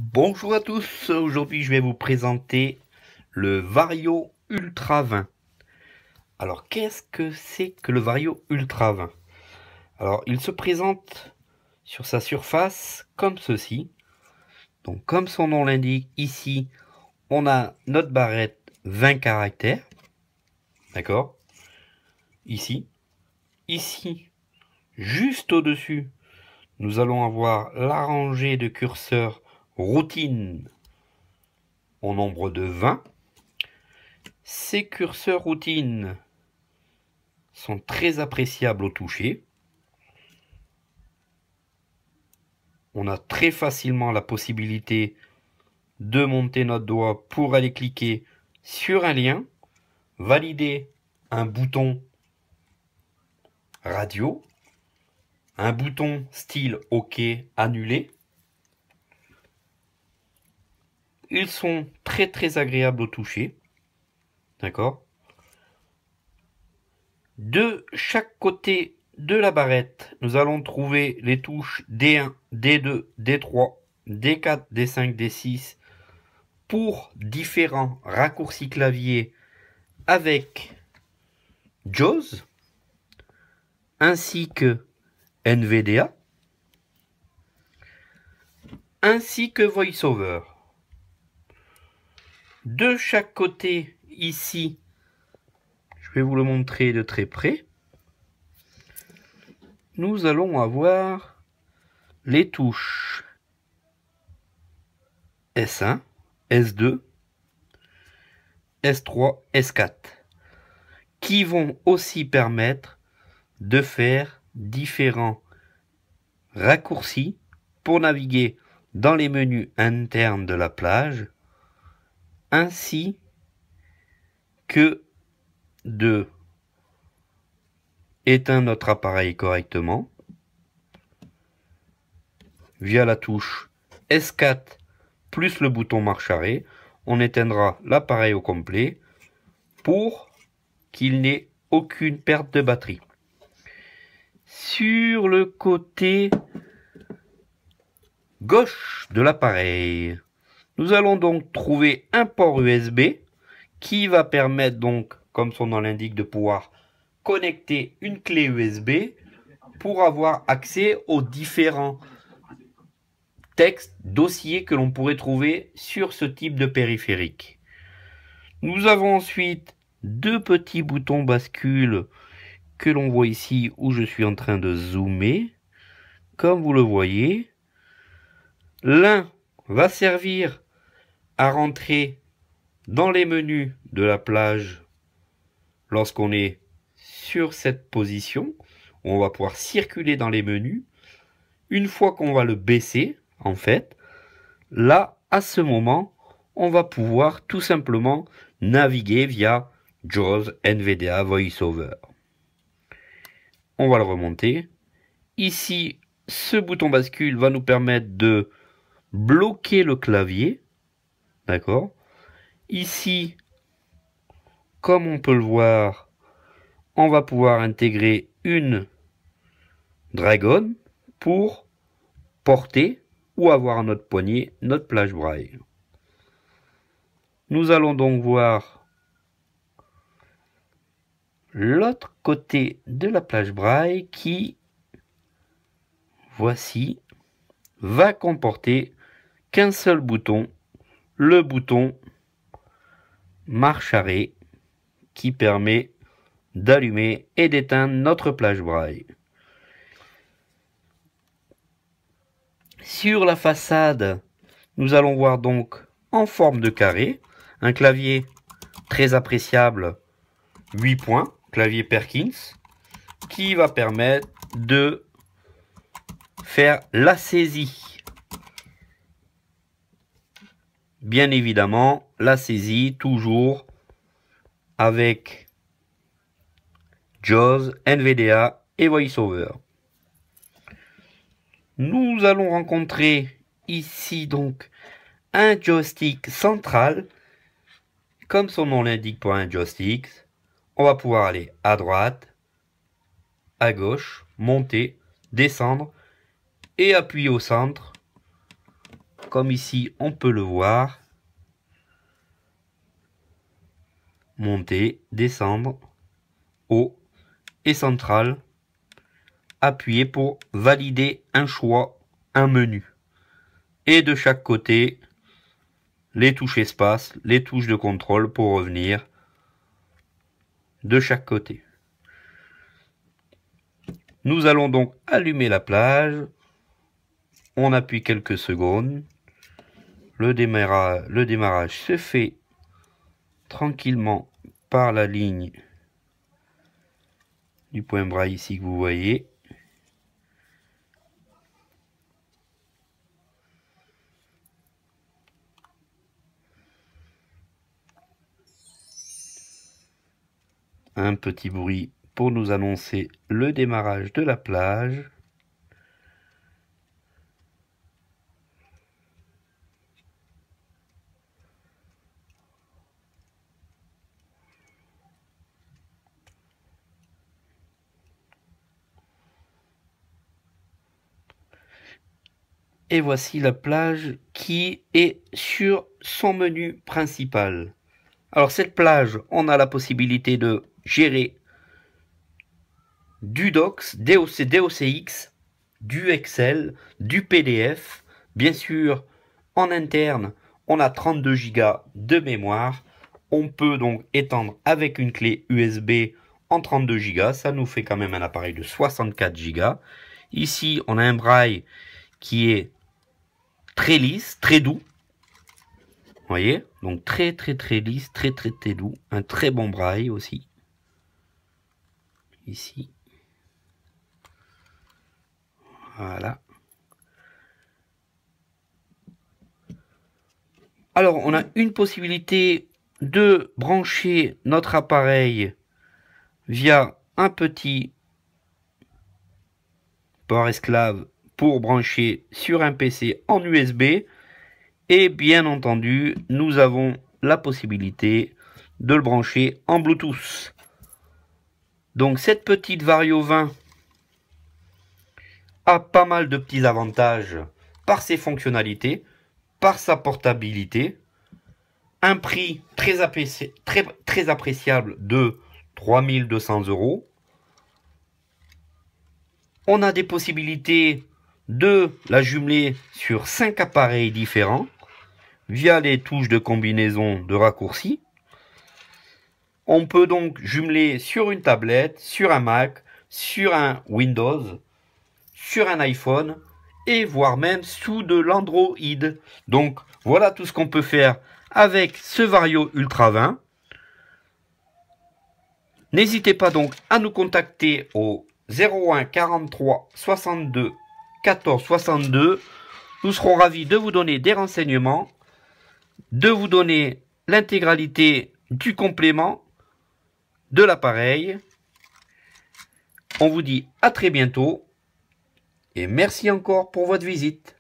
Bonjour à tous, aujourd'hui je vais vous présenter le Vario Ultra 20. Alors qu'est-ce que c'est que le Vario Ultra 20? Alors il se présente sur sa surface comme ceci. Donc comme son nom l'indique, ici on a notre barrette 20 caractères. D'accord? Ici, juste au-dessus, nous allons avoir la rangée de curseurs routine au nombre de 20. Ces curseurs routines sont très appréciables au toucher. On a très facilement la possibilité de monter notre doigt pour aller cliquer sur un lien, valider un bouton radio, un bouton style OK annulé. Ils sont très agréables au toucher. D'accord? De chaque côté de la barrette, nous allons trouver les touches D1, D2, D3, D4, D5, D6 pour différents raccourcis clavier avec JAWS ainsi que NVDA ainsi que VoiceOver. De chaque côté ici, je vais vous le montrer de très près, nous allons avoir les touches S1, S2, S3, S4 qui vont aussi permettre de faire différents raccourcis pour naviguer dans les menus internes de la plage ainsi que de éteindre notre appareil correctement via la touche S4 plus le bouton marche arrêt. On éteindra l'appareil au complet pour qu'il n'ait aucune perte de batterie. Sur le côté gauche de l'appareil, nous allons donc trouver un port USB qui va permettre donc, comme son nom l'indique, de pouvoir connecter une clé USB pour avoir accès aux différents textes, dossiers que l'on pourrait trouver sur ce type de périphérique. Nous avons ensuite deux petits boutons bascule que l'on voit ici où je suis en train de zoomer. Comme vous le voyez, l'un va servir à rentrer dans les menus de la plage lorsqu'on est sur cette position. On va pouvoir circuler dans les menus. Une fois qu'on va le baisser, en fait, là, à ce moment, on va pouvoir tout simplement naviguer via JAWS, NVDA, VoiceOver. On va le remonter. Ici, ce bouton bascule va nous permettre de bloquer le clavier. D'accord? Ici, comme on peut le voir, on va pouvoir intégrer une dragonne pour porter ou avoir à notre poignet notre plage braille. Nous allons donc voir l'autre côté de la plage braille qui, voici, va comporter qu'un seul bouton, le bouton marche arrêt qui permet d'allumer et d'éteindre notre plage braille. Sur la façade, nous allons voir donc en forme de carré un clavier très appréciable 8 points, clavier Perkins, qui va permettre de faire la saisie. Bien évidemment, la saisie toujours avec JAWS, NVDA et VoiceOver. Nous allons rencontrer ici donc un joystick central. Comme son nom l'indique pour un joystick, on va pouvoir aller à droite, à gauche, monter, descendre et appuyer au centre comme ici on peut le voir, monter, descendre, haut et central, appuyer pour valider un choix, un menu. Et de chaque côté, les touches espace, les touches de contrôle pour revenir de chaque côté. Nous allons donc allumer la plage. On appuie quelques secondes. Le démarrage se fait tranquillement par la ligne du point braille ici que vous voyez. Un petit bruit pour nous annoncer le démarrage de la plage. Et voici la plage qui est sur son menu principal. Alors cette plage, on a la possibilité de gérer du Docs, DOCX, du Excel, du PDF. Bien sûr, en interne, on a 32 Go de mémoire. On peut donc étendre avec une clé USB en 32 Go. Ça nous fait quand même un appareil de 64 Go. Ici, on a un braille qui est très lisse, très doux. Vous voyez, donc très lisse, très doux. Un très bon braille aussi. Ici. Voilà. Alors, on a une possibilité de brancher notre appareil via un petit port esclave pour brancher sur un PC en USB. Et bien entendu, nous avons la possibilité de le brancher en Bluetooth. Donc cette petite Vario 20 a pas mal de petits avantages par ses fonctionnalités, par sa portabilité, un prix très appréciable de 3200 €. On a des possibilités de la jumeler sur 5 appareils différents via les touches de combinaison de raccourcis. On peut donc jumeler sur une tablette, sur un Mac, sur un Windows, sur un iPhone et voire même sous de l'Android. Donc voilà tout ce qu'on peut faire avec ce Vario Ultra 20. N'hésitez pas donc à nous contacter au 01 43 62 14 62. Nous serons ravis de vous donner des renseignements, de vous donner l'intégralité du complément de l'appareil. On vous dit à très bientôt et merci encore pour votre visite.